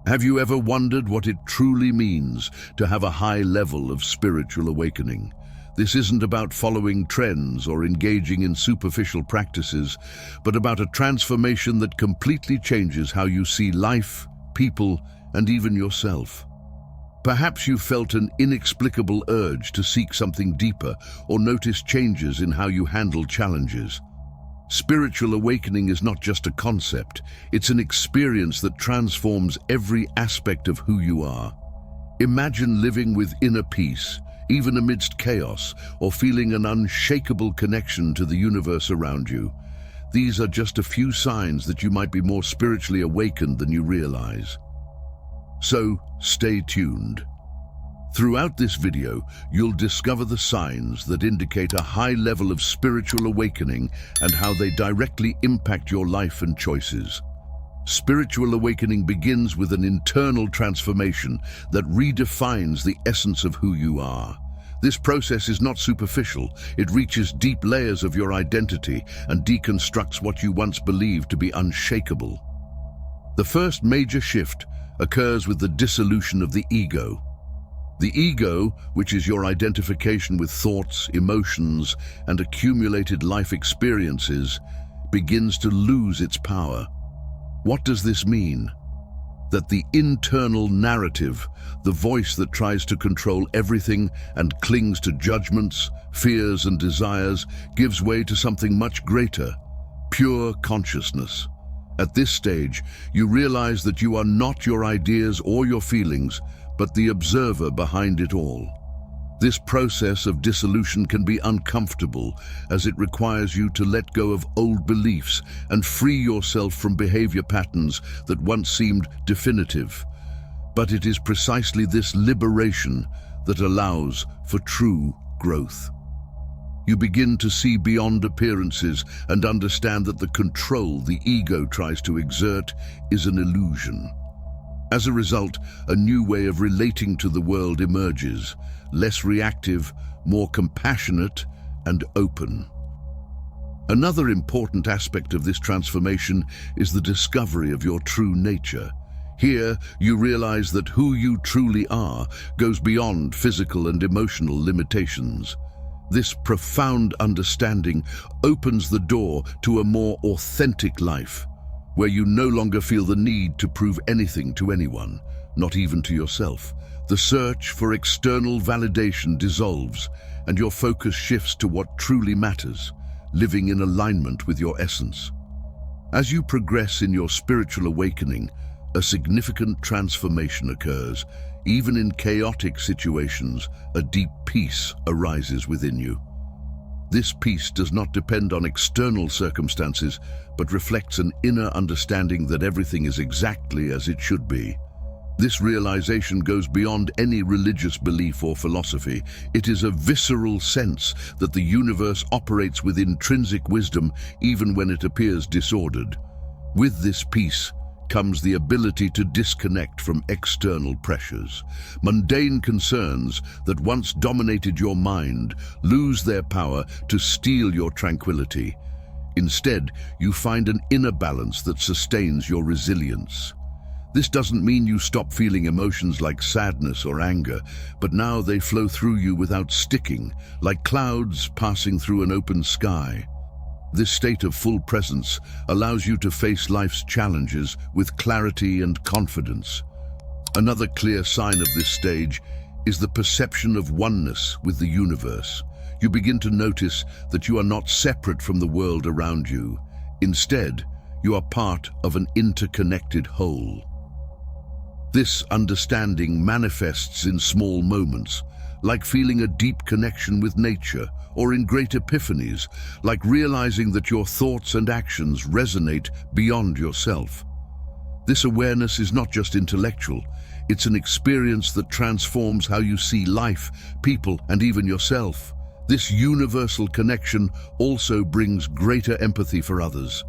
Have you ever wondered what it truly means to have a high level of spiritual awakening? This isn't about following trends or engaging in superficial practices, but about a transformation that completely changes how you see life, people, and even yourself. Perhaps you felt an inexplicable urge to seek something deeper or notice changes in how you handle challenges. Spiritual awakening is not just a concept, it's an experience that transforms every aspect of who you are. Imagine living with inner peace, even amidst chaos, or feeling an unshakable connection to the universe around you. These are just a few signs that you might be more spiritually awakened than you realize. So, stay tuned. Throughout this video, you'll discover the signs that indicate a high level of spiritual awakening and how they directly impact your life and choices. Spiritual awakening begins with an internal transformation that redefines the essence of who you are. This process is not superficial. It reaches deep layers of your identity and deconstructs what you once believed to be unshakable. The first major shift occurs with the dissolution of the ego. The ego, which is your identification with thoughts, emotions, and accumulated life experiences, begins to lose its power. What does this mean? That the internal narrative, the voice that tries to control everything and clings to judgments, fears, and desires, gives way to something much greater: pure consciousness. At this stage, you realize that you are not your ideas or your feelings, but the observer behind it all. This process of dissolution can be uncomfortable, as it requires you to let go of old beliefs and free yourself from behavior patterns that once seemed definitive. But it is precisely this liberation that allows for true growth. You begin to see beyond appearances and understand that the control the ego tries to exert is an illusion. As a result, a new way of relating to the world emerges, less reactive, more compassionate, and open. Another important aspect of this transformation is the discovery of your true nature. Here, you realize that who you truly are goes beyond physical and emotional limitations. This profound understanding opens the door to a more authentic life, where you no longer feel the need to prove anything to anyone, not even to yourself. The search for external validation dissolves, and your focus shifts to what truly matters, living in alignment with your essence. As you progress in your spiritual awakening, a significant transformation occurs. Even in chaotic situations, a deep peace arises within you. This peace does not depend on external circumstances, but reflects an inner understanding that everything is exactly as it should be. This realization goes beyond any religious belief or philosophy. It is a visceral sense that the universe operates with intrinsic wisdom even when it appears disordered. With this peace comes the ability to disconnect from external pressures. Mundane concerns that once dominated your mind lose their power to steal your tranquility. Instead, you find an inner balance that sustains your resilience. This doesn't mean you stop feeling emotions like sadness or anger, but now they flow through you without sticking, like clouds passing through an open sky. This state of full presence allows you to face life's challenges with clarity and confidence. Another clear sign of this stage is the perception of oneness with the universe. You begin to notice that you are not separate from the world around you. Instead, you are part of an interconnected whole. This understanding manifests in small moments, like feeling a deep connection with nature, or in great epiphanies, like realizing that your thoughts and actions resonate beyond yourself. This awareness is not just intellectual, it's an experience that transforms how you see life, people, and even yourself. This universal connection also brings greater empathy for others.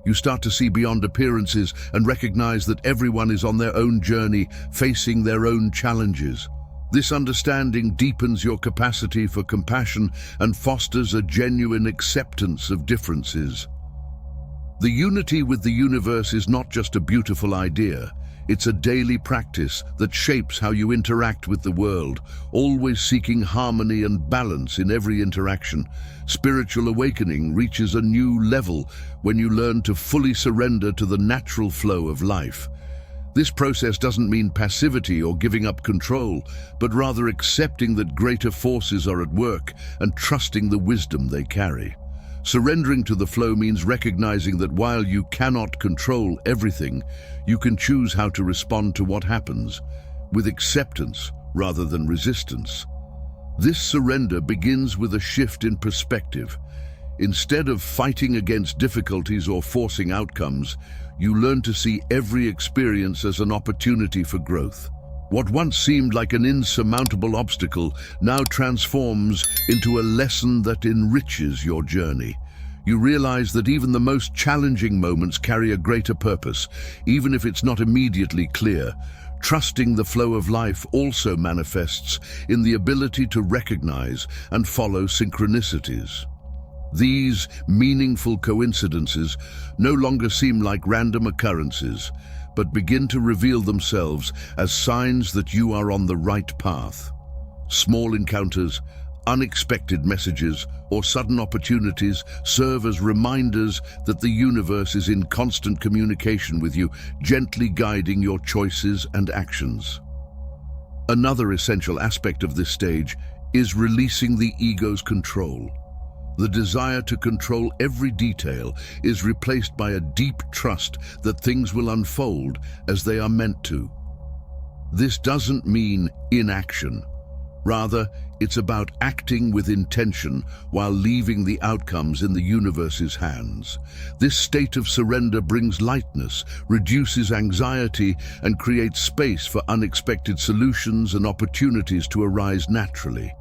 You start to see beyond appearances and recognize that everyone is on their own journey, facing their own challenges. This understanding deepens your capacity for compassion and fosters a genuine acceptance of differences. The unity with the universe is not just a beautiful idea, It's a daily practice that shapes how you interact with the world, always seeking harmony and balance in every interaction. Spiritual awakening reaches a new level when you learn to fully surrender to the natural flow of life. This process doesn't mean passivity or giving up control, but rather accepting that greater forces are at work and trusting the wisdom they carry. Surrendering to the flow means recognizing that while you cannot control everything, you can choose how to respond to what happens, with acceptance rather than resistance. This surrender begins with a shift in perspective. Instead of fighting against difficulties or forcing outcomes, you learn to see every experience as an opportunity for growth. What once seemed like an insurmountable obstacle now transforms into a lesson that enriches your journey. You realize that even the most challenging moments carry a greater purpose, even if it's not immediately clear. Trusting the flow of life also manifests in the ability to recognize and follow synchronicities. These meaningful coincidences no longer seem like random occurrences, but begin to reveal themselves as signs that you are on the right path. Small encounters, unexpected messages, or sudden opportunities serve as reminders that the universe is in constant communication with you, gently guiding your choices and actions. Another essential aspect of this stage is releasing the ego's control. The desire to control every detail is replaced by a deep trust that things will unfold as they are meant to. This doesn't mean inaction. Rather, it's about acting with intention while leaving the outcomes in the universe's hands. This state of surrender brings lightness, reduces anxiety, and creates space for unexpected solutions and opportunities to arise naturally.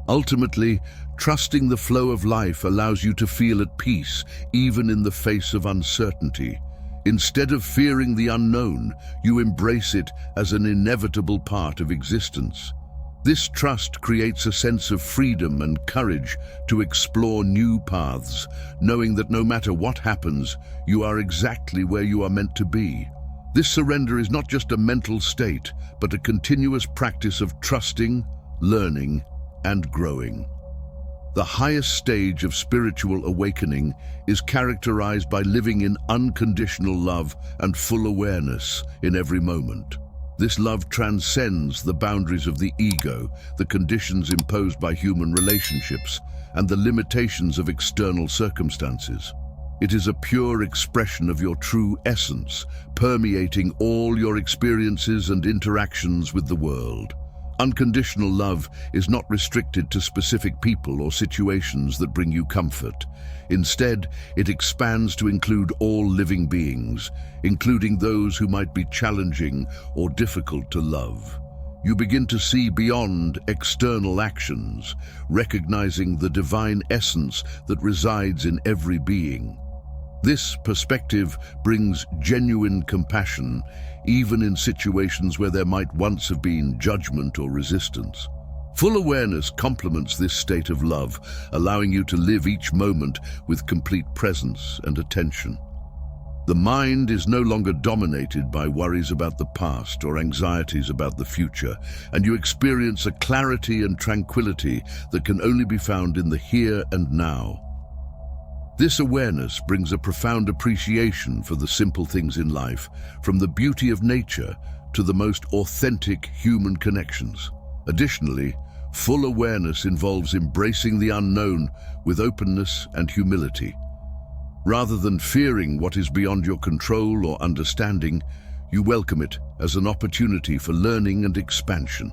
Ultimately, trusting the flow of life allows you to feel at peace, even in the face of uncertainty. Instead of fearing the unknown, you embrace it as an inevitable part of existence. This trust creates a sense of freedom and courage to explore new paths, knowing that no matter what happens, you are exactly where you are meant to be. This surrender is not just a mental state, but a continuous practice of trusting, learning, and growing. The highest stage of spiritual awakening is characterized by living in unconditional love and full awareness in every moment. This love transcends the boundaries of the ego, the conditions imposed by human relationships, and the limitations of external circumstances. It is a pure expression of your true essence, permeating all your experiences and interactions with the world. Unconditional love is not restricted to specific people or situations that bring you comfort. Instead, it expands to include all living beings, including those who might be challenging or difficult to love. You begin to see beyond external actions, recognizing the divine essence that resides in every being. This perspective brings genuine compassion, even in situations where there might once have been judgment or resistance. Full awareness complements this state of love, allowing you to live each moment with complete presence and attention. The mind is no longer dominated by worries about the past or anxieties about the future, and you experience a clarity and tranquility that can only be found in the here and now. This awareness brings a profound appreciation for the simple things in life, from the beauty of nature to the most authentic human connections. Additionally, full awareness involves embracing the unknown with openness and humility. Rather than fearing what is beyond your control or understanding, you welcome it as an opportunity for learning and expansion.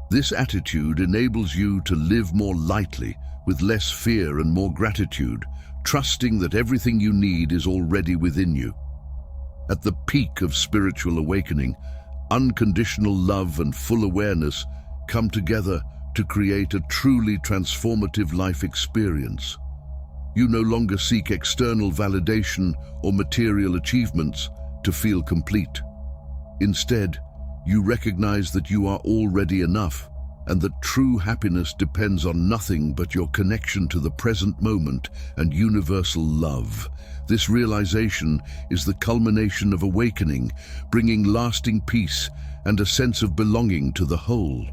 This attitude enables you to live more lightly, with less fear and more gratitude, trusting that everything you need is already within you. At the peak of spiritual awakening, unconditional love and full awareness come together to create a truly transformative life experience. You no longer seek external validation or material achievements to feel complete. Instead, you recognize that you are already enough, and that true happiness depends on nothing but your connection to the present moment and universal love. This realization is the culmination of awakening, bringing lasting peace and a sense of belonging to the whole.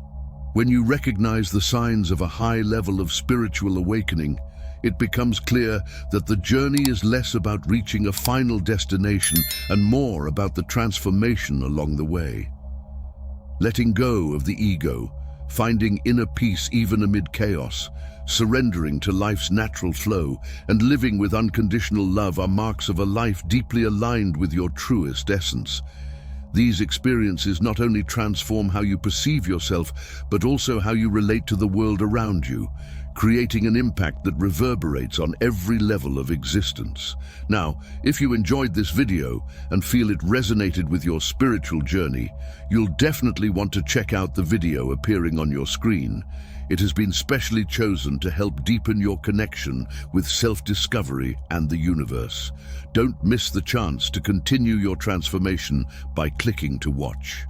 When you recognize the signs of a high level of spiritual awakening, it becomes clear that the journey is less about reaching a final destination and more about the transformation along the way. Letting go of the ego, finding inner peace even amid chaos, surrendering to life's natural flow, and living with unconditional love are marks of a life deeply aligned with your truest essence. These experiences not only transform how you perceive yourself, but also how you relate to the world around you, creating an impact that reverberates on every level of existence. Now, if you enjoyed this video and feel it resonated with your spiritual journey, you'll definitely want to check out the video appearing on your screen. It has been specially chosen to help deepen your connection with self-discovery and the universe. Don't miss the chance to continue your transformation by clicking to watch.